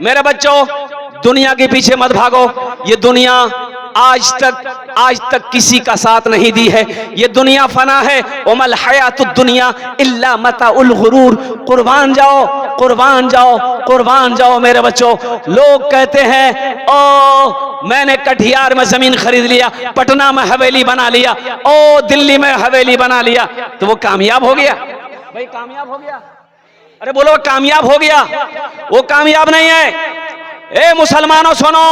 मेरे बच्चों, दुनिया के पीछे मत भागो। ये दुनिया आज तक किसी का साथ नहीं दी है। ये दुनिया फना है। उमल हयातुद दुनिया इल्ला मताउल गुरूर। कुर्बान जाओ, कुर्बान जाओ, कुर्बान जाओ मेरे बच्चों। लोग कहते हैं ओ मैंने कटिहार में जमीन खरीद लिया, पटना में हवेली बना लिया, ओ दिल्ली में हवेली बना लिया, तो वो कामयाब हो गया? भाई कामयाब हो गया? अरे बोलो कामयाब हो गया? वो कामयाब नहीं है। ए मुसलमानों सुनो,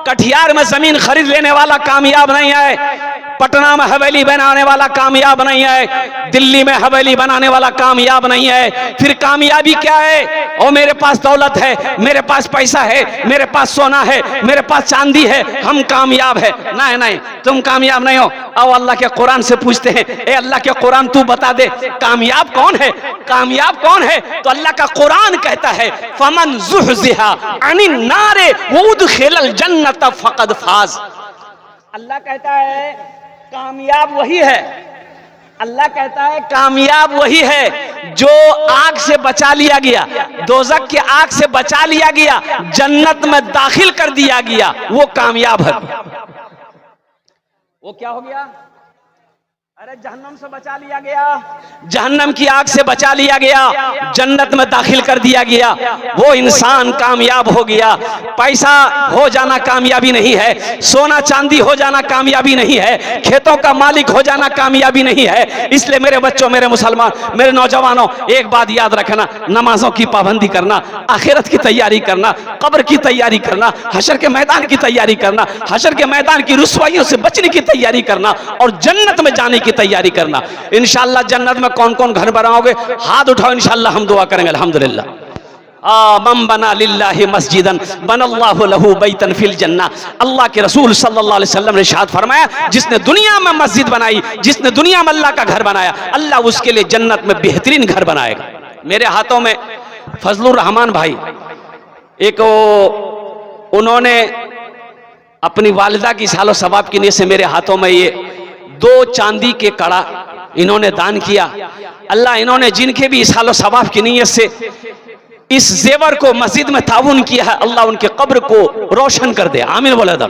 कटिहार में जमीन खरीद लेने वाला कामयाब नहीं है, पटना में हवेली बनाने वाला कामयाब नहीं है, दिल्ली में हवेली बनाने वाला कामयाब नहीं है। फिर कामयाबी क्या है? और मेरे पास दौलत है, मेरे पास पैसा है, मेरे पास सोना है, मेरे पास चांदी है, हम कामयाब है। नहीं नहीं, तुम कामयाब नहीं हो। आओ अल्लाह के कुरान से पूछते हैं, ए अल्लाह के कुरान तू बता दे कामयाब कौन है? कामयाब कौन है? तो अल्लाह का कुरान कहता है फमन ज़ुहज़िहा अनिन नारे वउदखिलल जन्नत फ़क़द फ़ाज़। अल्लाह कहता है कामयाब वही है। अल्लाह कहता है कामयाब वही है जो आग से बचा लिया गया, दोज़ख की आग से बचा लिया गया, जन्नत में दाखिल कर दिया गया, वो कामयाब है। वो क्या हो गया? अरे जहन्नम से बचा लिया गया, जहन्नम की आग से बचा लिया गया, जन्नत में दाखिल कर दिया गया, वो इंसान कामयाब हो गया। पैसा हो जाना कामयाबी नहीं है, सोना चांदी हो जाना कामयाबी नहीं है, खेतों का मालिक हो जाना कामयाबी नहीं है। इसलिए मेरे बच्चों, मेरे मुसलमान, मेरे नौजवानों, एक बात याद रखना, नमाजों की पाबंदी करना, आखिरत की तैयारी करना, कब्र की तैयारी करना, हशर के मैदान की तैयारी करना, हशर के मैदान की रुसवाइयों से बचने की तैयारी करना और जन्नत में जाने की तैयारी करना। इंशाअल्लाह जन्नत में कौन कौन घर बनाओगे? हाथ उठाओ, इंशाअल्लाह हम दुआ करेंगे। अल्हम्दुलिल्लाह। मन बना लिल्लाहि मस्जिदन बनल्लाहु लहू बैतन फिल जन्ना। अल्लाह के रसूल सल्लल्लाहु अलैहि वसल्लम ने इरशाद फरमाया, जिसने दुनिया में मस्जिद बनाई, जिसने दुनिया में अल्लाह का घर बनाया, अल्लाह उसके लिए जन्नत में बेहतरीन घर बनाएगा। मेरे हाथों में फजलुर रहमान भाई, एक उन्होंने अपनी वालिदा की सालो सवाब की नीयत से मेरे हाथों में ये 2 चांदी के कड़ा इन्होंने दान किया। अल्लाह इन्होंने जिनके भी सालो सवाब की नीयत से इस जेवर को मस्जिद में ताउन किया है, अल्लाह उनके कब्र को रोशन कर दे। आमीन बोला था।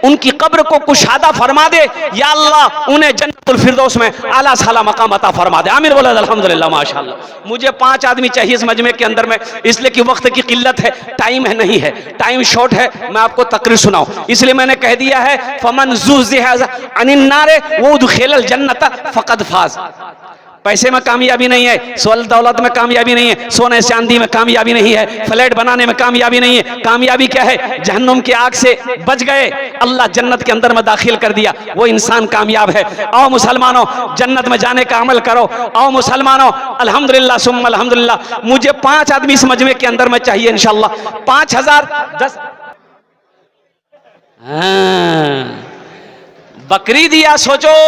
उनकी कब्र को कुशादा फरमा दे, या अल्लाह उन्हें जन्नतुल फिरदौस में आला साला मकाम अता फरमा दे। आमीन बोला। अल्हम्दुलिल्लाह, माशाअल्लाह। मुझे 5 आदमी चाहिए इस मजमे के अंदर में, इसलिए कि वक्त की किल्लत है, टाइम है नहीं है, टाइम शॉर्ट है। मैं आपको तकरीर सुनाऊं, इसलिए मैंने कह दिया है फमन ज़ुहज़िहा अनिन नारे वउदखिलल जन्नत फ़क़द फ़ाज़। पैसे में कामयाबी नहीं है, सोल दौलत में कामयाबी नहीं है, सोने चांदी में कामयाबी नहीं है, फ्लैट बनाने में कामयाबी नहीं है। कामयाबी क्या है? जहन्नुम की आग से बच गए, अल्लाह जन्नत के अंदर में दाखिल कर दिया, वो इंसान कामयाब है। आओ मुसलमानों, जन्नत में जाने का अमल करो। आओ मुसलमानों, अल्हम्दुलिल्लाह सुम्मा अल्हम्दुलिल्लाह। मुझे 5 आदमी इस मजमे के अंदर में चाहिए इंशाअल्लाह। 5010 बकरी दिया। सोचो,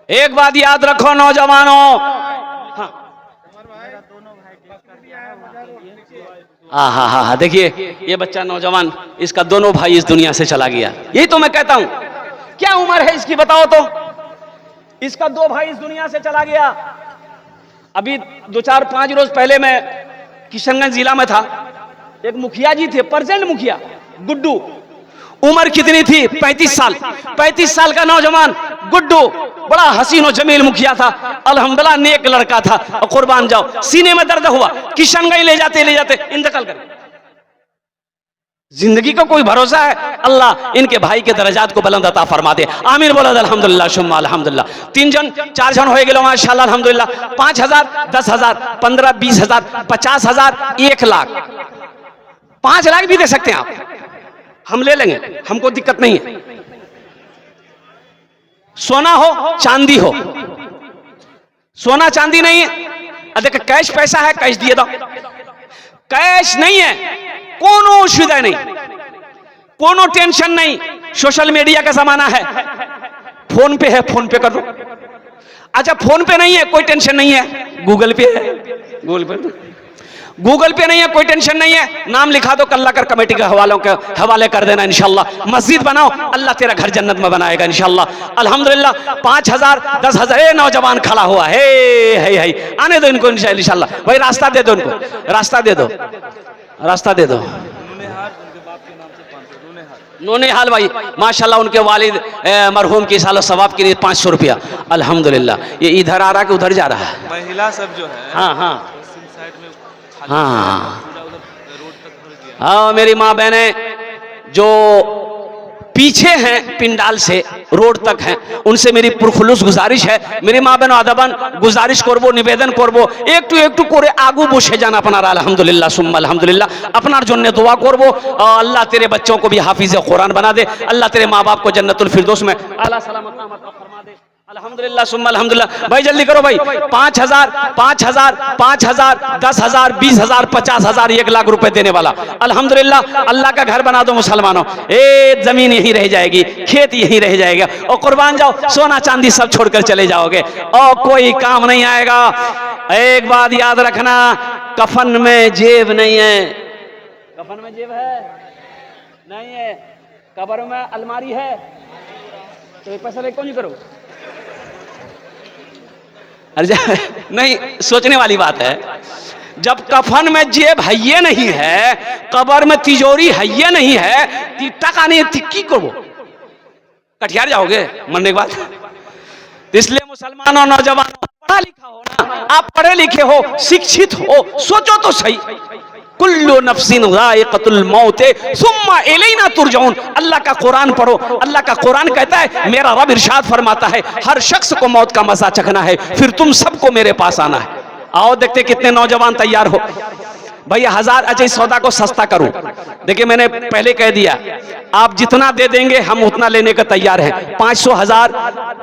एक बात याद रखो नौजवानों, हाँ, देखिए ये बच्चा नौजवान, इसका दोनों भाई इस दुनिया से चला गया। यही तो मैं कहता हूं, क्या उम्र है इसकी बताओ तो? इसका 2 भाई इस दुनिया से चला गया। अभी 2-4-5 रोज पहले मैं किशनगंज जिला में था, एक मुखिया जी थे, प्रेजेंट मुखिया गुड्डू। उम्र कितनी थी? 35 साल। 35 साल का नौजवान गुड्डू, बड़ा हसीन और जमील मुखिया था, अल्हम्दुलिल्लाह नेक लड़का था। और कुर्बान जाओ, सीने में दर्द हुआ, किशनगंज ले जाते इंतकाल कर। जिंदगी का कोई भरोसा है? अल्लाह इनके भाई के दर्जात को बुलंद अता फरमा दे। आमीन बोला। अल्हम्दुलिल्लाह शुम्मा अल्हम्दुलिल्लाह। 3 जन 4 जन हो गए माशाअल्लाह अल्हम्दुलिल्लाह। 5000, 10,000, 15, 20,000, 50,000, 1 लाख, 5 लाख भी दे सकते हैं आप, हम ले लेंगे, हमको दिक्कत नहीं है। सोना हो चांदी हो, सोना चांदी नहीं है, देखो कैश पैसा है, कैश दिए दो। कैश नहीं है, कोनो असुविधा नहीं, कोनो टेंशन नहीं। सोशल मीडिया का जमाना है, फोन पे है, फोन पे कर दो। अच्छा फोन पे नहीं है, कोई टेंशन नहीं है, गूगल पे है, गूगल पे नहीं है, कोई टेंशन नहीं है, नाम लिखा दो, कल्ला कर कमेटी के हवाले कर देना इंशाल्लाह। मस्जिद बनाओ, अल्लाह तेरा घर जन्नत में बनाएगा इंशाल्लाह। अल्हम्दुलिल्लाह। 5000, 10,000। ए नौजवान खड़ा हुआ है, आने दो इनको इंशाल्लाह। भाई रास्ता दे दो इनको, रास्ता दे दो। रास्ता दे दो। नोनेहाल भाई माशाल्लाह, उनके वालिद मरहूम की सालो सवाब के लिए 500 रुपया। अल्हम्दुलिल्लाह। ये इधर आ रहा है कि उधर जा रहा है? महिला सब जो है हाँ हाँ साइड में हाँ पूरा उधर रोड तक भर दिया। हाँ, मेरी माँ बहनें जो पीछे हैं पिंडाल से रोड तक हैं, उनसे मेरी पुरखुलूस गुजारिश है, मेरी माँ बहनों अदबन गुजारिश करबो, निवेदन करबो, একটু করে আগু বসে যান আপনারা। अल्हम्दुलिल्लाह सुम्मा अल्हम्दुलिल्लाह। अपनार जन्य दुआ करबो, अल्लाह तेरे बच्चों को भी हाफिज कुरान बना दे, अल्लाह तेरे माँ बाप को जन्नतुल फिरदौस में आला सलामत फरमा दे। अल्हम्दुलिल्लाह सुम्मा अल्हम्दुलिल्लाह। भाई जल्दी करो भाई, 5,000 5,000 5,000 10,000 20,000 50,000 1 लाख रुपए देने वाला। अल्हम्दुलिल्लाह। अल्लाह का घर बना दो मुसलमानों, ए जमीन यहीं रह जाएगी, खेत यहीं रह जाएगा, और कुर्बान जाओ, सोना चांदी सब छोड़कर चले जाओगे और कोई काम नहीं आएगा। एक बात याद रखना, कफन में जेब नहीं है। कफन में जेब है नहीं है, कब्र में अलमारी है, तो एक पैसा लेके कौन करो। नहीं, सोचने वाली बात है। जब कफन में जेब है ये नहीं है, कब्र में तिजोरी है ये नहीं है, टका नहीं की करो, कटियार जाओगे मरने के बाद। इसलिए मुसलमानों नौजवान पढ़ा लिखा हो ना, आप पढ़े लिखे हो, शिक्षित हो, सोचो तो सही। कुल्लु नफ्सिन ज़ाइक़तुल मौत सुम्मा इलैना तुरजऊन। अल्लाह का कुरान पढ़ो, अल्लाह का कुरान कहता है, मेरा रब इरशाद फरमाता है, हर शख्स को मौत का मजा चखना है, फिर तुम सबको मेरे पास आना है। आओ देखते कितने नौजवान तैयार हो। भैया 1000, अच्छा इस सौदा को सस्ता करूं। देखिए मैंने पहले कह दिया, आप जितना दे देंगे हम उतना लेने का तैयार है। 500 1000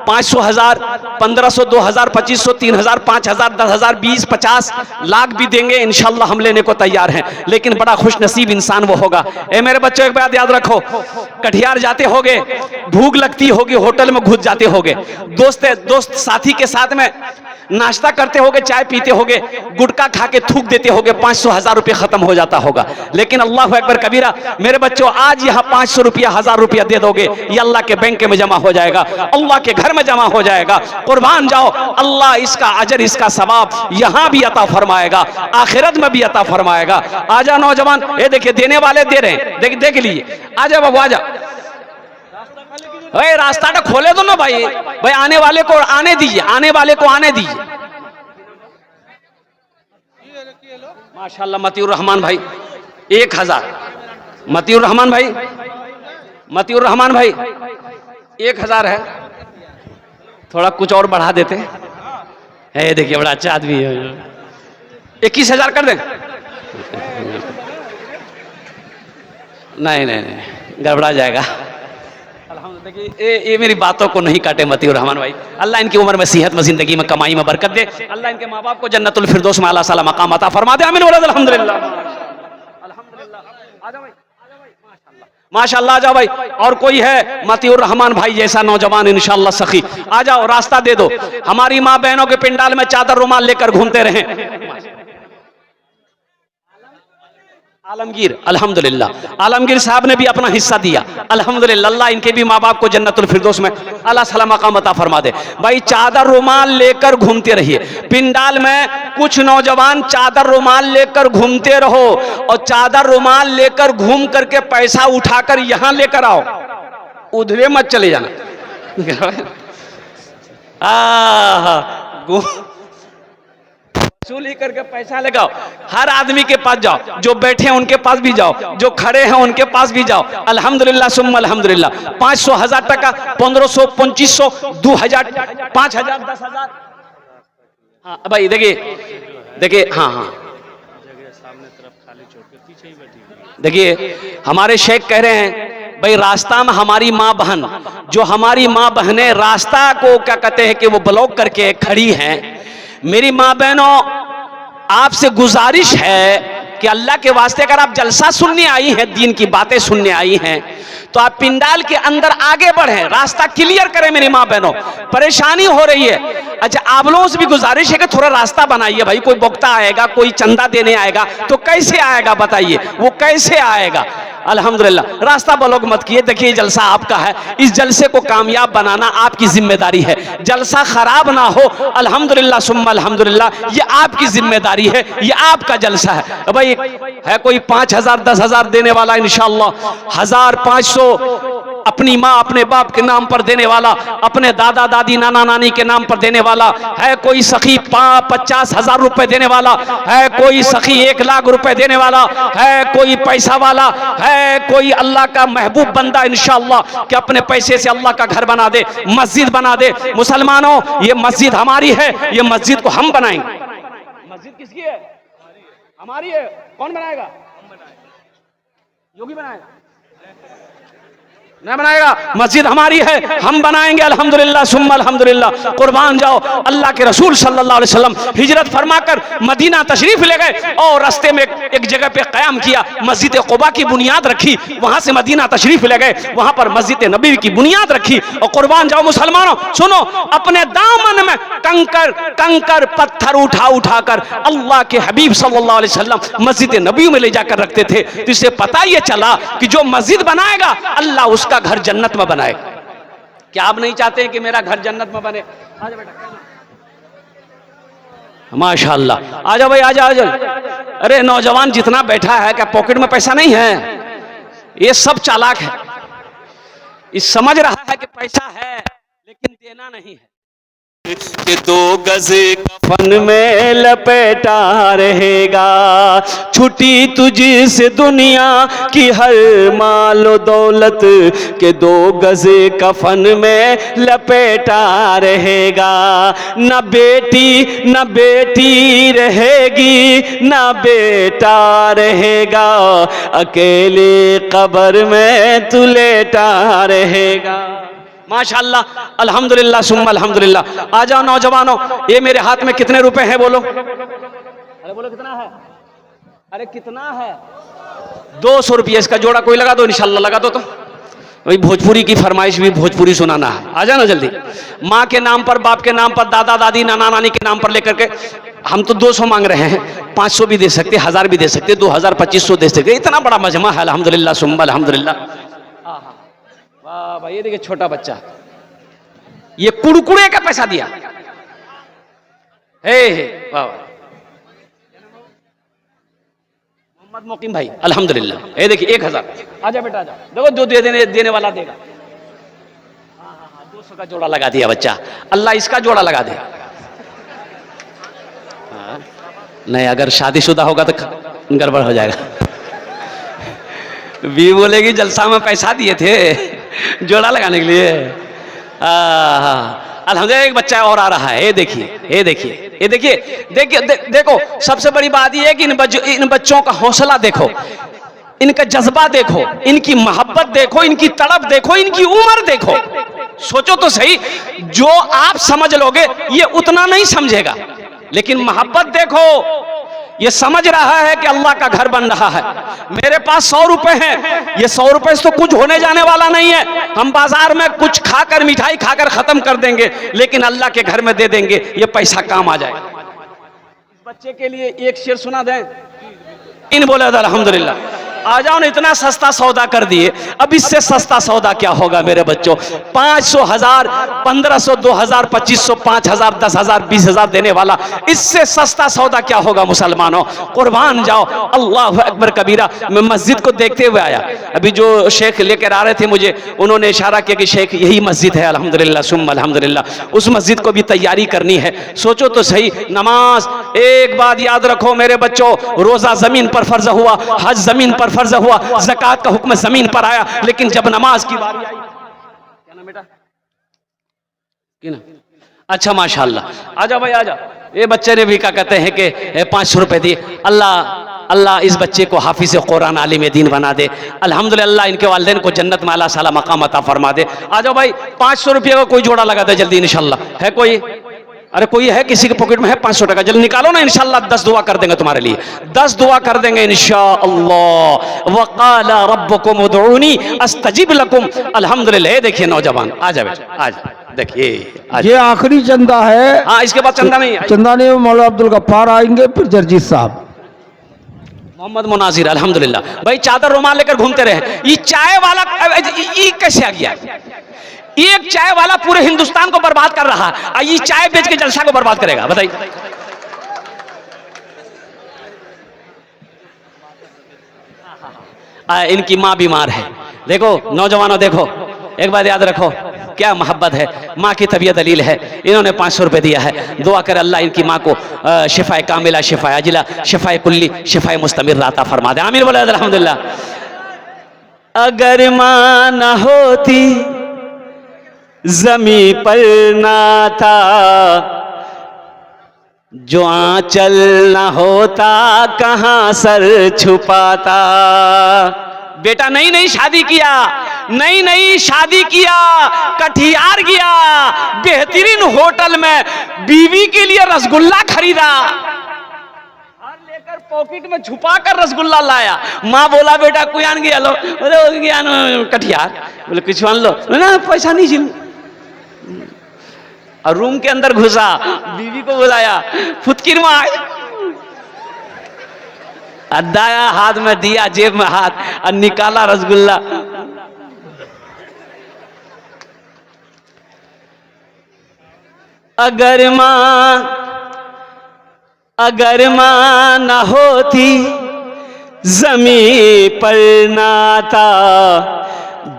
500 1000 1500 2000 2500 3000 5000 10,000 20 50 लाख भी देंगे इंशाल्लाह, हम लेने को तैयार हैं। लेकिन बड़ा खुश नसीब इंसान वो होगा। ए मेरे बच्चों, एक बात याद रखो, कटिहार जाते होगे, भूख लगती होगी, होटल में घुस जाते होगे, दोस्त साथी के साथ में नाश्ता करते होगे, चाय पीते होगे, गुटखा खा के थूक देते होगे, 500 1000 रुपया खत्म हो जाता होगा। लेकिन अल्लाह अकबर कबीरा, मेरे बच्चों आज यहाँ 500 रुपया 1000 रुपया दे दोगे, ये अल्लाह के बैंक में जमा हो जाएगा, अल्लाह के घर में जमा हो जाएगा। कुर्बान जाओ, अल्लाह इसका अजर, इसका सवाब यहाँ भी अता फरमाएगा, आखिरत में भी अता फरमाएगा। आजा नौजवान, ये देखिए देने वाले दे रहे हैं, देख लीजिए। आजा बाबू आजा, भाई रास्ता तो खोले दो ना भाई, आने वाले को आने दीजिए, आने वाले को आने दीजिए। माशाल्लाह मतीउर रहमान भाई 1000, मतीउर रहमान भाई 1000 है, थोड़ा कुछ और बढ़ा देते। देखिए बड़ा अच्छा आदमी है, 21,000 कर दें। नहीं गड़बड़ा जाएगा। ये मेरी बातों को नहीं काटे मतीउर रहमान भाई, अल्लाह इनकी उम्र में, सेहत में, जिंदगी में, कमाई में बरकत दे, अल्लाह इनके माँ बाप को जन्नतुल फिरदौस में आला साला मकाम अता फरमा दे। आमीन वलद अल्हम्दुलिल्लाह। अल्हम्दुलिल्लाह। आजा भाई माशाल्लाह, आ जाओ भाई। और कोई है मतीउर रहमान भाई जैसा नौजवान इंशाल्लाह सखी, आ जाओ, रास्ता दे दो। हमारी माँ बहनों के पिंडाल में चादर रुमाल लेकर घूमते रहे। आलमगीर, अल्हम्दुलिल्लाह, आलमगीर साहब ने भी अपना हिस्सा दिया, अल्हम्दुलिल्लाह। अल्लाह इनके भी माँ बाप को जन्नतुल फिरदौस में अल्लाह सलाम मकाम अता फरमा दे। भाई चादर रुमाल लेकर घूमते रहिए पिंडाल में, कुछ नौजवान चादर रुमाल लेकर घूमते रहो, और चादर रुमाल लेकर घूम करके पैसा उठाकर यहां लेकर आओ, उधरे मत चले जाना। वसूली करके पैसा लगाओ, हर आदमी के पास जाओ, जो बैठे हैं उनके पास भी जाओ, जो खड़े हैं उनके पास भी जाओ। अल्हम्दुलिल्लाह सुम्मा अल्हम्दुलिल्लाह। 500 1000 टका, 1500 2500 2000 5000 10,000। हाँ भाई देखिए हाँ देखिए हमारे शेख कह रहे हैं भाई, रास्ता में हमारी माँ बहन, जो हमारी माँ बहनें रास्ता को क्या कहते हैं कि वो ब्लॉक करके खड़ी हैं, मेरी माँ बहनों आपसे गुजारिश है कि अल्लाह के वास्ते अगर आप जलसा सुनने आई हैं, दीन की बातें सुनने आई हैं, तो आप पिंडाल के अंदर आगे बढ़ें, रास्ता क्लियर करें। मेरी माँ बहनों परेशानी हो रही है, अच्छा आप लोगों से भी गुजारिश है कि थोड़ा रास्ता बनाइए भाई। कोई वक्ता आएगा, कोई चंदा देने आएगा तो कैसे आएगा बताइए, वो कैसे आएगा? अल्हम्दुलिल्लाह। रास्ता ब्लॉक मत किए, देखिए जलसा आपका है, इस जलसे को कामयाब बनाना आपकी जिम्मेदारी है। जलसा खराब ना हो, अल्हम्दुलिल्लाह सुम्मा अल्हम्दुलिल्लाह, ये आपकी जिम्मेदारी है, ये आपका जलसा है। भाई है कोई 5,000 10,000 देने वाला, इंशाअल्लाह 1,500 अपनी माँ अपने बाप के नाम पर देने वाला, अपने दादा दादी नाना नानी के नाम पर देने वाला है, कोई सखी 50,000 रुपए देने वाला है, कोई सखी 1,00,000 रुपए देने वाला है, कोई पैसा वाला है, कोई अल्लाह का महबूब बंदा इंशाअल्लाह कि अपने पैसे से अल्लाह का घर बना दे, मस्जिद बना दे। मुसलमानों, ये मस्जिद हमारी है, ये मस्जिद को हम बनाएंगे। मस्जिद किसकी है? हमारी है। कौन बनाएगा? योगी बनाएगा? नहीं बनाएगा। मस्जिद हमारी है, हम बनाएंगे अल्हम्दुलिल्लाह सुम्मा अल्हम्दुलिल्लाह। कुर्बान जाओ, अल्लाह के रसूल सल्लल्लाहु अलैहि वसल्लम हिजरत फरमाकर मदीना तशरीफ ले गए और रास्ते में एक जगह पे क़याम किया, मस्जिद कुबा की बुनियाद रखी, वहां से मदीना तशरीफ ले गए, वहां पर मस्जिद नबी की बुनियाद रखी। और कुर्बान जाओ मुसलमानों, सुनो, अपने दामन में कंकर कंकर पत्थर उठा उठाकर अल्लाह के हबीब सल्लल्लाहु अलैहि वसल्लम मस्जिद नबी में ले जाकर रखते थे। तो इससे पता ये चला कि जो मस्जिद बनाएगा अल्लाह उसका घर जन्नत में बनाएगा। क्या आप नहीं चाहते हैं कि मेरा घर जन्नत में बने? आजा बेटा, माशाअल्लाह, आजा भाई, आजा आजा। अरे नौजवान जितना बैठा है, क्या पॉकेट में पैसा नहीं है? ये सब चालाक है, ये समझ रहा है कि पैसा है लेकिन देना नहीं है। कि 2 गज कफन में लपेटा रहेगा, छुट्टी तुझसे दुनिया की हर मालो दौलत, के 2 गज कफन में लपेटा रहेगा। न बेटी रहेगी, न बेटा रहेगा, अकेले कब्र में तू लेटा रहेगा। माशाअल्लाह, अल्हम्दुलिल्लाह सुम्मा अल्हम्दुलिल्लाह। आ जाओ नौजवानों, ये मेरे हाथ में कितने रुपए हैं बोलो? अरे बोलो कितना है? अरे कितना है? 200 रुपये। इसका जोड़ा कोई लगा दो, इंशाअल्लाह लगा दो। तो वही भोजपुरी की फरमाइश भी भोजपुरी सुनाना है, आ जाना जल्दी। माँ के नाम पर, बाप के नाम पर, दादा दादी नाना नानी के नाम पर लेकर के हम तो 200 मांग रहे हैं, 500 भी दे सकते, 1000 भी दे सकते, 2000 2500 दे सकते। इतना बड़ा मजमा है अल्हम्दुलिल्लाह सुम्मा अल्हम्दुलिल्लाह। वाह भाई, ये देखिए छोटा बच्चा, ये कुड़कुड़े का पैसा दिया। हे वाह, मोहम्मद मोकिम भाई अल्हम्दुलिल्लाह। ये देखिए 1000। आजा बेटा आजा, देखो जो देने वाला देगा। हाँ 200 का जोड़ा लगा दिया बच्चा, अल्लाह इसका जोड़ा लगा दे। नहीं, अगर शादीशुदा होगा तो गड़बड़ हो जाएगा। भी बोलेगी जलसा में पैसा दिए थे जोड़ा लगाने के लिए। अल्हम्दुलिल्लाह, एक बच्चा और आ रहा है। ये देखिए, ये देखिए, ये देखिए, देखिए देखो, सबसे बड़ी बात ये है कि इन बच्चों का हौसला देखो, इनका जज्बा देखो, इनकी मोहब्बत देखो, इनकी तड़प देखो, इनकी उम्र देखो। सोचो तो सही, जो आप समझ लोगे ये उतना नहीं समझेगा, लेकिन मोहब्बत देखो, ये समझ रहा है कि अल्लाह का घर बन रहा है। मेरे पास 100 रुपए हैं, ये 100 रुपए से तो कुछ होने जाने वाला नहीं है। हम बाजार में कुछ खाकर, मिठाई खाकर खत्म कर देंगे, लेकिन अल्लाह के घर में दे देंगे, ये पैसा काम आ जाएगा। इस बच्चे के लिए एक शेर सुना दें? इन बोले अल्हम्दुलिल्लाह। आ जाओ ना, इतना सस्ता सौदा कर दिए, अब इससे सस्ता सौदा क्या होगा मेरे बच्चों? 500 1000 1500 2000 2500 5000 10,000 20,000 देने वाला, इससे सस्ता सौदा क्या होगा मुसलमानों? कुर्बान जाओ, अल्लाह अकबर कबीरा। मैं मस्जिद को देखते हुए आया, अभी जो शेख लेकर आ रहे थे मुझे, उन्होंने इशारा किया कि शेख यही मस्जिद है। अल्हम्दुलिल्लाह सुम्मा अल्हम्दुलिल्लाह। उस मस्जिद को भी तैयारी करनी है। सोचो तो सही, नमाज, एक बात याद रखो मेरे बच्चों, रोजा जमीन पर फर्ज हुआ, हज जमीन पर फर्ज हुआ, ज़कात का हुक्म जमीन पर आया, लेकिन जब नमाज की बारी आई, क्या नाम बेटा? अच्छा माशाअल्लाह, आजा भाई आजा। ये बच्चे ने भी क्या कहते हैं कि 500 रुपए दिए। अल्लाह इस बच्चे को हाफिज़ कुरान आलिम दीन बना दे। अल्हम्दुलिल्लाह, इनके वालिदैन को जन्नत में अल्लाह साला मकाम अता फरमा दे। आ जाओ भाई, 500 रुपये का कोई जोड़ा लगा दे जल्दी इंशाअल्लाह। है कोई? अरे कोई है? किसी के पॉकेट में है 500 टका? जल्दी निकालो ना, इंशाअल्लाह 10 दुआ कर देंगे तुम्हारे लिए, 10 दुआ कर देंगे इंशाअल्लाह। वक़ाला रब्बुकुम उदऊनी अस्तजिब लकुम। अल्हम्दुलिल्लाह। देखिए नौजवान, आ जा बेटा, आ जा, देखिए ये आखिरी चंदा है। हाँ, इसके बाद चंदा नहीं है। चंदा नहीं, मौला अब्दुल गफ्फार आएंगे, फिर जर्जी साहब। मोहम्मद मुनाजिर अल्हम्दुलिल्लाह। भाई चादर रुमाल लेकर घूमते रहे। ये चाय वाला ये कैसे आ गया? एक चाय वाला पूरे हिंदुस्तान को बर्बाद कर रहा है, ये चाय बेच के जलसा को बर्बाद करेगा, बताइए। इनकी माँ बीमार है। देखो नौजवानों, देखो एक बात याद रखो, क्या मोहब्बत है, माँ की तबीयत दलील है। इन्होंने 500 रुपए दिया है। दुआ कर अल्लाह इनकी माँ को शिफाए कामिला, शिफाए अजिला, शिफाए कुल्ली, शिफाए मुस्तमिर अता फरमा दे। आमीन बोला अल्हम्दुलिल्लाह। अगर माँ न होती जमी पर ना था, जो आंचल न होता कहां सर छुपाता। बेटा नई नई शादी किया, नई नई शादी किया, कटिहार गया, बेहतरीन होटल में बीवी के लिए रसगुल्ला खरीदा और लेकर पॉकेट में छुपा कर रसगुल्ला लाया। माँ बोला बेटा कोई आन गया लो, बोले गया कटिहार, बोले कुछ आन लो ना, पैसा नहीं जिल। और रूम के अंदर घुसा, बीवी को बुलाया, फुतकिर माँ दाया हाथ में दिया, जेब में हाथ, और निकाला रसगुल्ला। अगर मां न होती जमी पर ना था,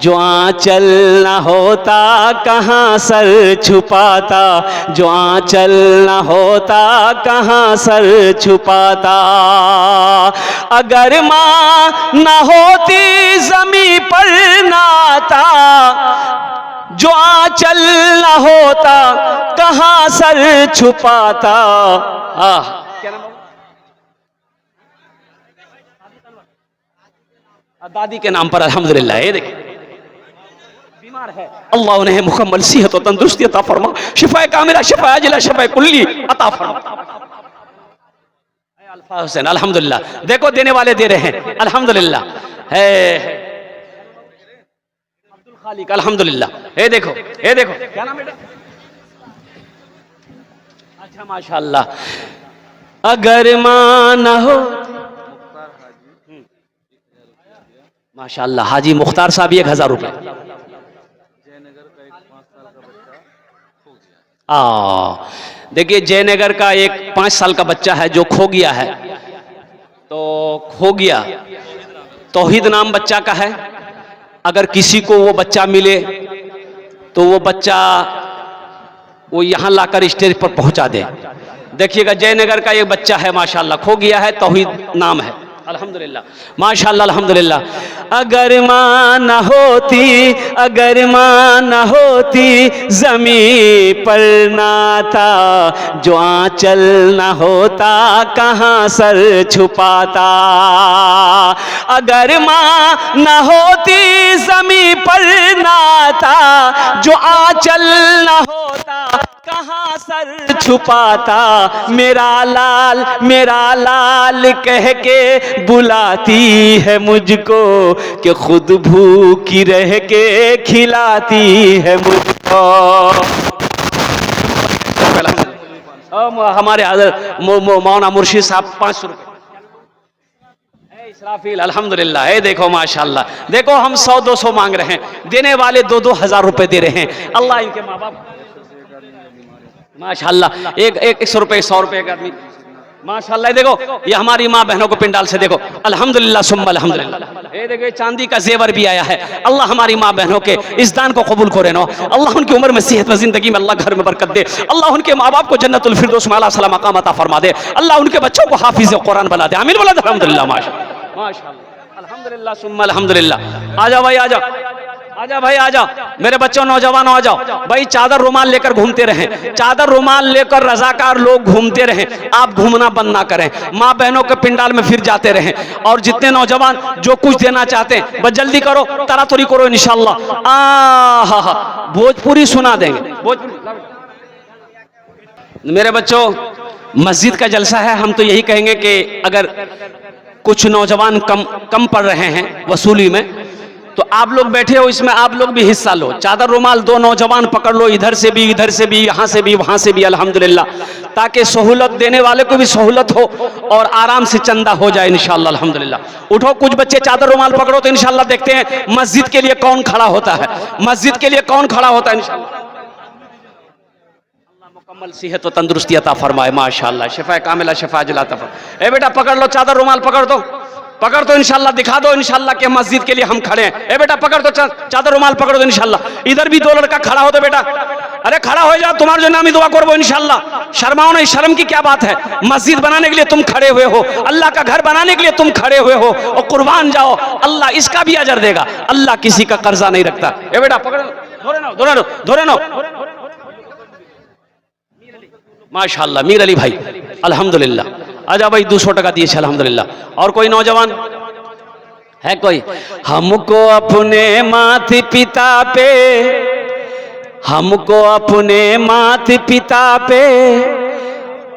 जो आंचल न होता कहां सर छुपाता, जो आंचल न होता कहां सर छुपाता। अगर मां न होती जमी पर नाता, जो आंचल न होता कहां सर छुपाता। क्या नाम दादी के नाम पर अल्हम्दुलिल्लाह। ये देखिए बीमार है, अल्लाह उन्हें मुकम्मल सेहत और तंदुरुस्ती अता फरमा, शिफाए कामिला, शिफाए अजिला, शिफाए कुल्ली अता फरमा। अल्फा हुसैन अल्हम्दुलिल्लाह। देखो देने वाले दे रहे हैं अल्हम्दुलिल्लाह। है अब्दुल खालिक अल्हम्दुलिल्लाह। ये देखो, ये देखो क्या नाम बेटा? अच्छा माशाअल्लाह। अगर मां न हो, माशाअल्लाह हाजी मुख्तार साहब 1000 रुपए। देखिए जयनगर का एक 5 साल का बच्चा है जो खो गया है, तो खो गया, तौहीद नाम बच्चा का है। अगर किसी को वो बच्चा मिले तो वो बच्चा वो यहाँ लाकर स्टेज पर पहुंचा दे। देखिएगा जयनगर का एक बच्चा है माशाअल्लाह, खो गया है, तौहीद नाम है अल्हम्दुलिल्लाह, माशाअल्लाह अल्हम्दुलिल्लाह। अगर मां न होती, अगर मां न होती जमी पर ना था, जो आंचल न होता कहां सर छुपाता। अगर मां न होती जमी पर ना था, जो आंचल न होता कहां सर छुपाता। मेरा लाल कह के बुलाती है मुझको, कि खुद भूखी रह के खिलाती है मुझको। हमारे मौलाना मुर्शिद साहब 500 रुपए। इसराफील अल्हम्दुलिल्लाह। ये देखो माशाअल्लाह, देखो हम 100-200 मांग रहे हैं, देने वाले 2-2 हजार रुपए दे रहे हैं। अल्लाह इनके माँ बाप माशाअल्लाह, एक 100 रुपए 100 रुपए का आदमी माशाअल्लाह। देखो ये हमारी माँ बहनों को पिंडाल से देखो अल्हम्दुलिल्लाह सुम्मा अल्हम्दुलिल्लाह। ये देखो चांदी का जेवर भी आया है। अल्लाह हमारी माँ बहनों के इस दान को कबूल करे नो। अल्लाह उनकी उम्र में सेहत में जिंदगी में अल्लाह घर में बरकत दे। अल्लाह उनके माँ बाप को जन्नतुल फिरदौस में आला सलाम मकाम अता फरमा दे। अल्लाह उनके बच्चों को हाफिज कुरान बना दे। आमीन बोला अल्हम्दुलिल्लाह माशाअल्लाह अल्हम्दुलिल्लाह सुम्मा अल्हम्दुलिल्लाह। आजा भाई आजा, आजा भाई आजा, मेरे बच्चों नौजवानों आ जाओ भाई। चादर रुमाल लेकर घूमते रहें, चादर रुमाल लेकर रजाकार लोग घूमते रहें, आप घूमना बंद ना करें। माँ बहनों के पिंडाल में फिर जाते रहें। और जितने नौजवान जो कुछ देना चाहते हैं बस जल्दी करो, तरातुरी करो इंशाअल्लाह। भोजपुरी सुना देंगे, भोजपुरी। मेरे बच्चों मस्जिद का जलसा है, हम तो यही कहेंगे कि अगर कुछ नौजवान कम पढ़ रहे हैं वसूली में, तो आप लोग बैठे हो इसमें, आप लोग भी हिस्सा लो। चादर रुमाल दो नौजवान पकड़ लो, इधर से भी, यहाँ से भी, वहां से भी, अल्हम्दुलिल्लाह, ताकि सहूलत देने वाले को भी सहूलत हो और आराम से चंदा हो जाए इंशाअल्लाह, अल्हम्दुलिल्लाह। उठो, कुछ बच्चे चादर रुमाल पकड़ो तो इंशाअल्लाह देखते हैं मस्जिद के लिए कौन खड़ा होता है, मस्जिद के लिए कौन खड़ा होता है इंशाअल्लाह। मुकम्मल सेहत व तंदुरुस्ती अता फरमाए, माशाअल्लाह, शिफा कामिला, शिफा अजला अता फरमाए। ए बेटा पकड़ लो, चादर रुमाल पकड़ दो, पकड़ दो इंशाअल्लाह, दिखा दो इंशाअल्लाह कि मस्जिद के लिए हम खड़े हैं। ए बेटा पकड़ दो, चादर रुमाल पकड़ दो इंशाअल्लाह। इधर भी दो लड़का खड़ा हो दो बेटा, अरे खड़ा हो जाओ, तुम्हारे जो नामी दुआ करो इंशाअल्लाह। शर्माओ नहीं, शर्म की क्या बात है, मस्जिद बनाने के लिए तुम खड़े हुए हो, अल्लाह का घर बनाने के लिए तुम खड़े हुए हो, और कुर्बान जाओ, अल्लाह इसका भी अजर देगा, अल्लाह किसी का कर्जा नहीं रखता। ए बेटा पकड़, धोरे नो, माशाअल्लाह, मीर अली भाई, अल्हम्दुलिल्लाह। आजा भाई, 200 टका दिए, अल्हम्दुलिल्लाह। और कोई नौजवान है कोई? हमको अपने माता पिता पे, हमको अपने माता पिता पे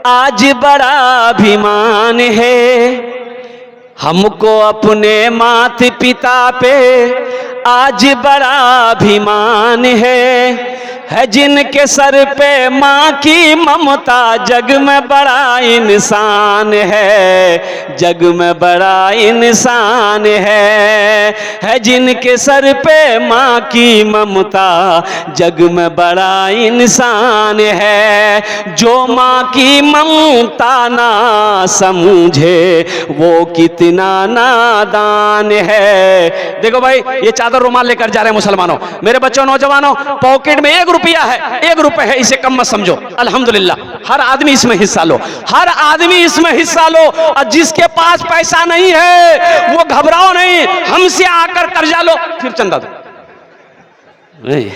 आज बड़ा अभिमान है, हमको अपने माता पिता पे आज बड़ा अभिमान है जिनके सर पे माँ की ममता, जग में बड़ा इंसान है, जग में बड़ा इंसान है जिनके सर पे माँ की ममता, जग में बड़ा इंसान है। जो माँ की ममता ना समझे वो कितना नादान है। देखो भाई, ये चादर रुमाल लेकर जा रहे हैं मुसलमानों, मेरे बच्चों, नौजवानों, पॉकेट में 1 रुपया है, 1 रुपया है, इसे कम मत समझो, अल्हम्दुलिल्लाह। हर आदमी इसमें हिस्सा लो, हर आदमी इसमें हिस्सा लो। और जिसके पास पैसा नहीं है वो घबराओ नहीं, हमसे आकर कर्जा लो, फिर चंदा दो। नहीं,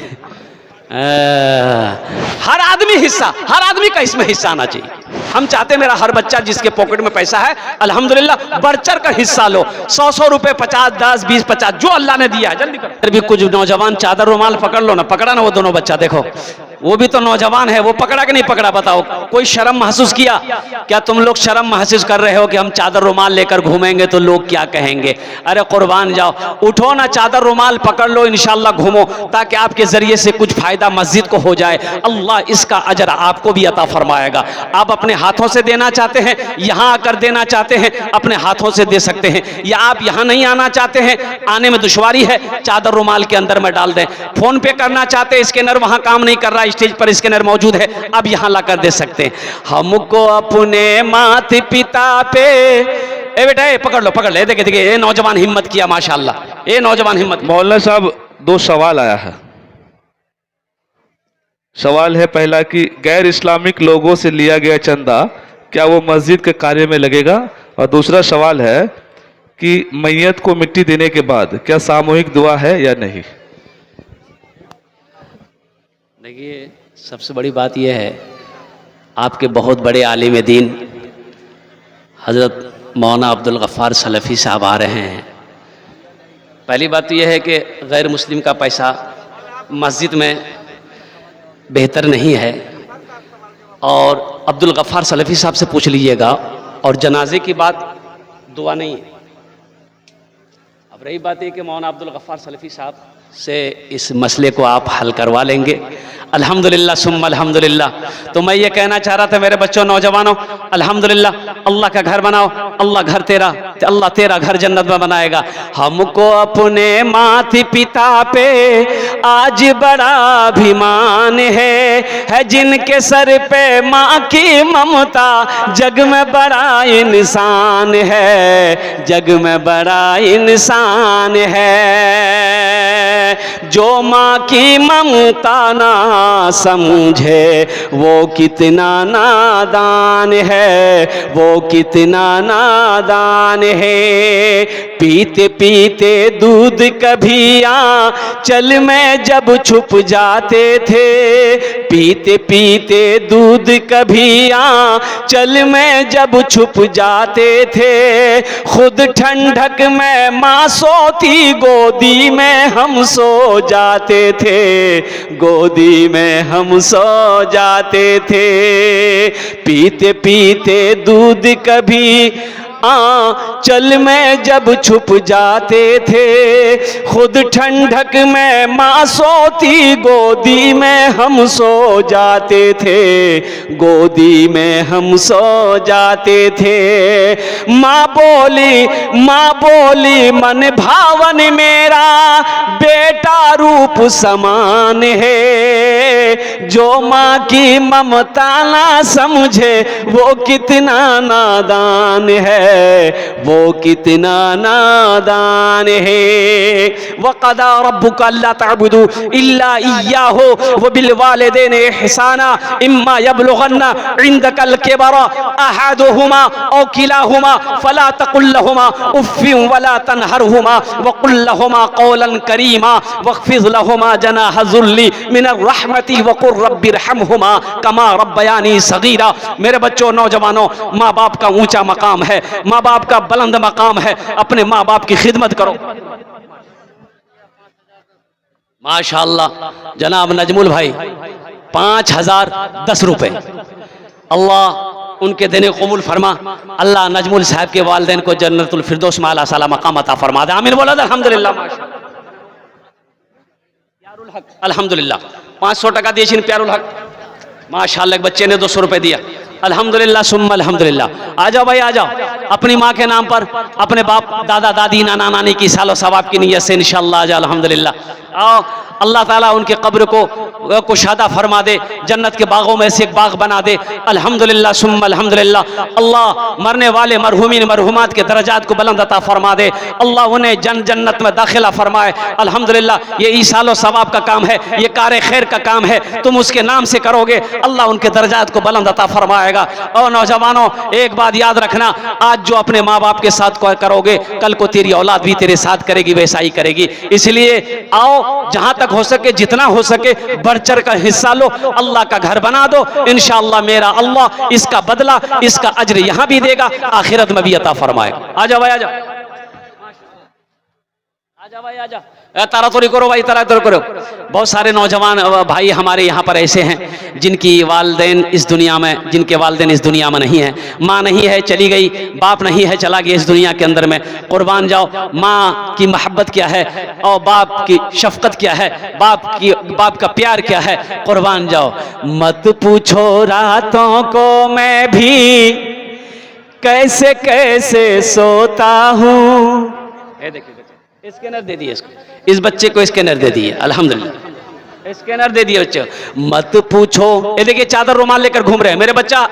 हर आदमी हिस्सा, हर आदमी का इसमें हिस्सा आना चाहिए। हम चाहते हैं मेरा हर बच्चा जिसके पॉकेट में पैसा है, अल्हम्दुलिल्लाह, बढ़-चढ़ कर हिस्सा लो। 100-100 रुपए, 50, 10, 20, 50, जो अल्लाह ने दिया है, जल्दी करो। फिर भी कुछ नौजवान चादर रुमाल पकड़ लो ना, पकड़ा ना वो दोनों बच्चा, देखो वो भी तो नौजवान है, वो पकड़ा कि नहीं पकड़ा, बताओ। कोई शर्म महसूस किया क्या? तुम लोग शर्म महसूस कर रहे हो कि हम चादर रुमाल लेकर घूमेंगे तो लोग क्या कहेंगे? अरे कुर्बान जाओ, उठो ना, चादर रुमाल पकड़ लो, इंशाअल्लाह घूमो, ताकि आपके जरिए से कुछ फायदा मस्जिद को हो जाए, अल्लाह इसका अजर आपको भी अता फरमाएगा। आप अपने हाथों से देना चाहते हैं, यहाँ आकर देना चाहते हैं, अपने हाथों से दे सकते हैं, या आप यहाँ नहीं आना चाहते हैं, आने में दुश्वारी है, चादर रुमाल के अंदर में डाल दें। फोन पे करना चाहते हैं, स्कैनर वहाँ काम नहीं कर रहा, स्टेज पर स्कैनर मौजूद है, अब यहाँ लाकर दे सकते हैं। हमको अपने माता पिता पे, ए बेटा ए पकड़ लो, पकड़ ले, देखे देखे, ये नौजवान हिम्मत किया, माशाअल्लाह, ये नौजवान हिम्मत। मौलाना साहब, 2 सवाल आया है। सवाल है पहला कि गैर इस्लामिक लोगों से लिया गया चंदा क्या वो मस्जिद के कार्य में लगेगा, और दूसरा सवाल है कि मैयत को मिट्टी देने के बाद क्या सामूहिक दुआ है या नहीं। देखिए, सबसे बड़ी बात यह है, आपके बहुत बड़े आलिम दीन हज़रत मौलाना अब्दुल गफ़्फ़ार सलफ़ी साहब आ रहे हैं। पहली बात तो यह है कि गैर मुस्लिम का पैसा मस्जिद में बेहतर नहीं है, और अब्दुल गफ़्फ़ार सलफ़ी साहब से पूछ लीजिएगा। और जनाजे की बात दुआ नहीं है। अब रही बात है कि मौलाना अब्दुल गफ़्फ़ार सलफ़ी साहब से इस मसले को आप हल करवा लेंगे, अल्हम्दुलिल्लाह सुम्मा अल्हम्दुलिल्लाह। तो मैं ये कहना चाह रहा था मेरे बच्चों, नौजवानों, अल्हम्दुलिल्लाह, अल्लाह का घर बनाओ, अल्लाह घर तेरा, अल्लाह तेरा घर जन्नत में बनाएगा। हमको अपने माता पिता पे आज बड़ा अभिमान है जिनके सर पे माँ की ममता, जग में बड़ा इंसान है, जग में बड़ा इंसान है। जो माँ की ममता ना समझे वो कितना नादान है, वो कितना नादान है। पीते पीते दूध कभी आंचल में जब छुप जाते थे, पीते पीते दूध कभी आंचल में जब छुप जाते थे, खुद ठंडक में माँ सोती, गोदी में हम सो जाते थे, गोदी में हम सो जाते थे। पीते पीते दूध कभी आंचल में जब छुप जाते थे, खुद ठंडक में माँ सोती, गोदी में हम सो जाते थे, गोदी में हम सो जाते थे। माँ बोली मन भावन मेरा बेटा रूप समान है, जो माँ की ममता ना समझे वो कितना नादान है, वो कितना नादान है। वक़दा रब्बुका अल्ला तअबुदू इल्ला इय्याहु व बिल वालिदैनि इहसाना इम्मा यबलुगन्ना इंदकल किबरा अहदुहुमा औ किलाहुमा फला तकुल लहुमा उफ्फिन वला तनहरहुमा वकुल लहुमा कौलन करीमा वख्फिज़ लहुमा जनाह ज़ुल्ली मिनर रहमति वकुर रब्बिरहमहुमा कमा रब्बयानी सगीरा। मेरे बच्चों, नौजवानों, माँ बाप का ऊंचा मकाम है, माँ बाप का बुलंद मकाम है। अपने माँ बाप की खिदमत करो। माशाअल्लाह जनाब नजमुल भाई 5010 रुपए, अल्लाह उनके देने कबूल फरमा। अल्लाह नजमुल साहब के वालिदैन को जन्नतुल फिरदौस में आला साला मकाम अता फरमा दे। आमीन बोला अल्हम्दुलिल्लाह। प्यारुल हक अल्हम्दुलिल्लाह 500 टका दिए प्यारुल हक। माशाअल्लाह एक बच्चे ने 200 रुपए दिया। अल्हम्दुलिल्लाह सुम्मा अल्हम्दुलिल्लाह। आ जाओ भाई, आ जाओ। अपनी माँ के नाम पर, अपने बाप दादा दादी नाना नानी की सालो सवाब की नीयत से इंशाअल्लाह आ जाओ। अल्हम्दुलिल्लाह आओ। अल्लाह ताला उनके कब्र को कुशादा फरमा दे, जन्नत के बागों में से एक बाग बना दे। अल्हम्दुलिल्लाह सुम्मा अल्हम्दुलिल्लाह। अल्लाह मरने वाले मरहुमीन मरहुमात के दर्जात को बुलंद अता फरमा दे। अल्लाह उन्हें जन्नत में दाखिला फरमाए। अल्हम्दुलिल्लाह ये ईसालो सवाब का काम है, ये कार खैर का काम है, तुम उसके नाम से करोगे, अल्लाह उनके दर्जात को बुलंद अता फरमाएगा। और नौजवानों, एक बात याद रखना, आज जो अपने माँ बाप के साथ करोगे, कल को तेरी औलाद भी तेरे साथ करेगी, वैसा ही करेगी। इसलिए आओ, जहां तक हो सके, जितना हो सके बढ़ चढ़ कर हिस्सा लो, अल्लाह का घर बना दो। इंशाअल्लाह मेरा अल्लाह इसका बदला, इसका अज्र यहां भी देगा, आखिरत में भी अता फरमाएगा। आ जाओ भाई, आ जाओ, आजा भाई, आजा। तारातोरी करो भाई, तारातोरी करो। बहुत सारे नौजवान भाई हमारे यहाँ पर ऐसे हैं जिनकी वालिदैन इस दुनिया में, जिनके वालिदैन इस दुनिया में नहीं है। माँ नहीं है, चली गई, बाप नहीं है, चला गया इस दुनिया के अंदर में। कुर्बान जाओ, माँ की मोहब्बत क्या है और बाप की शफकत क्या है, बाप का प्यार क्या है। कुर्बान जाओ। मत पूछो रातों को मैं भी कैसे कैसे सोता हूँ। देखिए स्कैनर दे दिए इसको, इस बच्चे को स्कैनर दे दिए। अल्हम्दुलिल्लाह स्कैनर दे दिए बच्चे। मत पूछो, ये देखिए चादर रुमाल लेकर घूम रहे हैं मेरे बच्चा,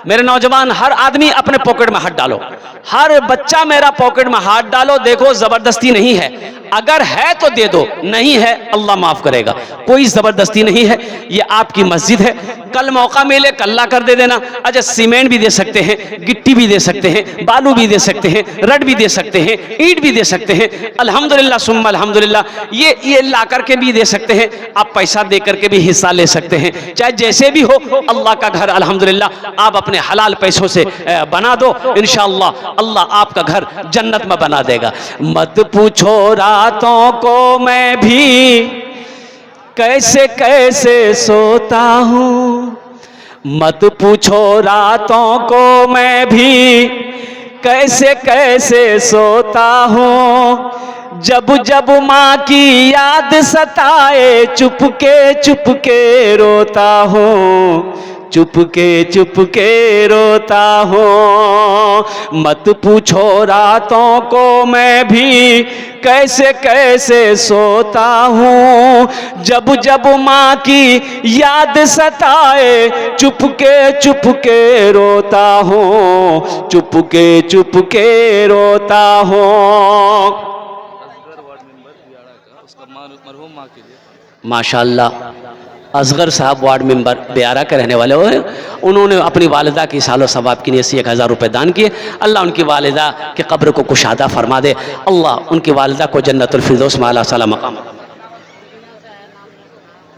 मेरे नौजवान। हर आदमी अपने पॉकेट में हाथ डालो, हर बच्चा मेरा पॉकेट में हाथ डालो। देखो जबरदस्ती नहीं है, अगर है तो दे दो, नहीं है अल्लाह माफ करेगा। कोई जबरदस्ती नहीं है, ये आपकी मस्जिद है। कल मौका मिले कल्ला कर दे देना। अच्छा, सीमेंट भी दे सकते हैं, गिट्टी भी दे सकते हैं, बालू भी दे सकते हैं, रड भी दे सकते हैं, ईंट भी दे सकते हैं। अल्हम्दुलिल्लाह सुम्मा अल्हम्दुलिल्लाह। ये ला करके भी दे सकते हैं, आप पैसा दे करके भी हिस्सा ले सकते हैं। चाहे जैसे भी हो, अल्लाह का घर अल्हम्दुलिल्लाह आप अपने हलाल पैसों से बना दो, इंशाअल्लाह अल्लाह आपका घर जन्नत में बना देगा। मत पूछो रातों को मैं भी कैसे कैसे सोता हूँ, मत पूछो रातों को मैं भी कैसे कैसे सोता हूँ। जब जब माँ की याद सताए चुपके चुपके रोता हूँ, चुपके रोता हूँ। मत पूछो रातों को मैं भी कैसे कैसे सोता हूँ। जब जब माँ की याद सताए चुपके चुपके रोता हूँ, चुपके रोता हूँ। माशाअल्लाह असगर साहब वार्ड मेंबर बेयारा के रहने वाले हैं। उन्होंने अपनी वालिदा की सालो सवाब की नीयत से 1000 रुपये दान किए। अल्लाह उनकी वालिदा के कब्र को कुशादा फरमा दे, अल्लाह उनकी वालिदा को जन्नतुल फिरदौस में आला साला मकाम।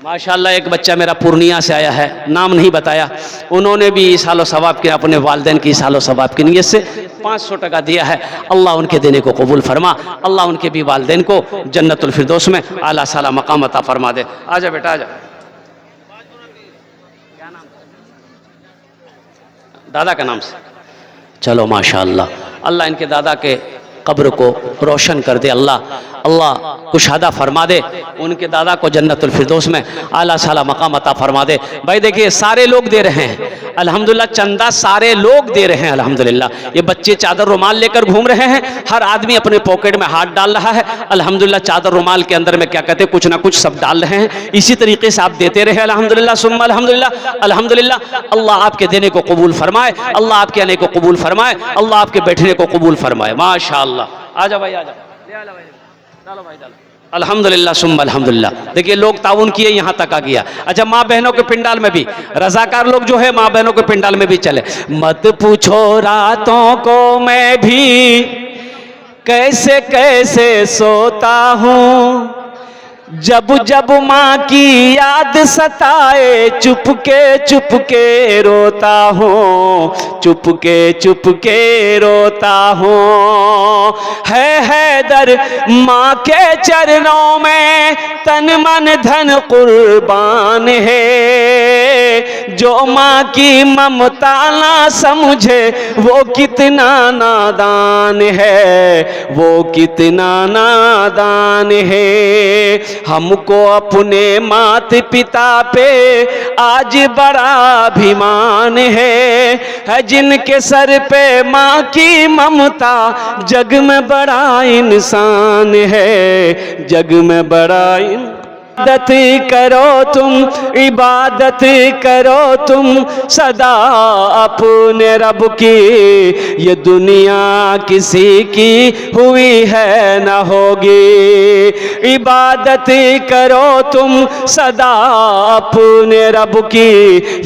माशाअल्लाह एक बच्चा मेरा पूर्णिया से आया है, नाम नहीं बताया, उन्होंने भी सालो सवाब के अपने वालिदैन की सालो सवाब की नीयत से 500 टका दिया है। अल्लाह उनके देने को कबूल फरमा, अल्लाह उनके भी वालिदैन को जन्नतुल फिरदौस में आला साला मकाम अता फरमा दे। आजा बेटा आजा। दादा का नाम से चलो माशाअल्लाह। अल्लाह इनके दादा के कब्र को रोशन कर दे, अल्लाह कुशादा फरमा दे, उनके दादा को जन्नतुल फिरदौस में आला साला मकाम अता फरमा दे। भाई देखिए सारे लोग दे रहे हैं अल्हम्दुलिल्लाह, चंदा सारे लोग दे रहे हैं अल्हम्दुलिल्लाह। ये बच्चे चादर रुमाल लेकर घूम रहे हैं, हर आदमी अपने पॉकेट में हाथ डाल रहा है अल्हम्दुलिल्लाह। चादर रुमाल के अंदर में क्या कहते हैं, कुछ ना कुछ सब डाल रहे हैं। इसी तरीके से आप देते रहे अल्हम्दुलिल्लाह सुम्मा अल्हम्दुलिल्लाह अल्हम्दुलिल्लाह। अल्लाह आपके देने को कबूल फरमाए, अल्लाह आपके आने को कबूल फरमाए, अल्लाह आपके बैठने को कबूल फरमाए। माशाअल्लाह। आ जाओ भाई, आ जाओ, डालो भाई डालो। अल्हम्दुलिल्लाह सुम्मा अल्हम्दुलिल्लाह। देखिए लोग ताउन किए, यहाँ तक आ गया। अच्छा माँ बहनों के पिंडाल में भी रजाकार लोग जो है माँ बहनों के पिंडाल में भी चले। मत पूछो रातों को मैं भी कैसे कैसे सोता हूँ, जब जब माँ की याद सताए चुपके चुपके रोता हूँ, चुपके चुपके रोता हूँ। है हैदर माँ के चरणों में तन मन धन कुर्बान है, जो माँ की ममता ना समझे वो कितना नादान है, वो कितना नादान है। हमको अपने माता पिता पे आज बड़ा अभिमान है, जिनके सर पे माँ की ममता जग में बड़ा इंसान है, जग में बड़ा इबादत करो तुम, इबादत करो तुम सदा अपने रब की, ये दुनिया किसी की हुई है न होगी। इबादत करो तुम सदा अपने रब की,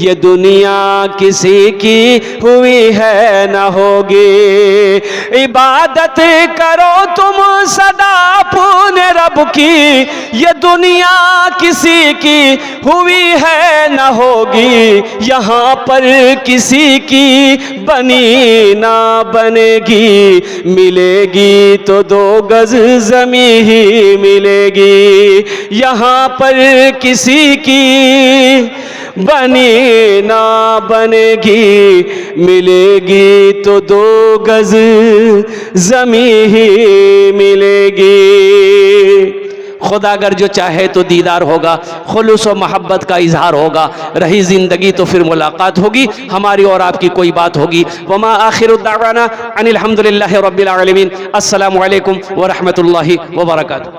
ये दुनिया किसी की हुई है न होगी। इबादत करो तुम सदा अपने रब की, ये दुनिया किसी की हुई है न होगी। यहाँ पर किसी की बनी ना बनेगी, मिलेगी तो 2 गज जमी ही मिलेगी। यहाँ पर किसी की बनी ना बनेगी, मिलेगी तो 2 गज जमी ही मिलेगी। खुदा अगर जो चाहे तो दीदार होगा, खुलूस व मोहब्बत का इजहार होगा, रही ज़िंदगी तो फिर मुलाकात होगी, हमारी और आपकी कोई बात होगी। वमा आखिरु दावाना अनिल हम्दुलिल्लाहि रब्बिल आलमीन। अस्सलामु अलैकुम व रहमतुल्लाहि व बरकातुहू।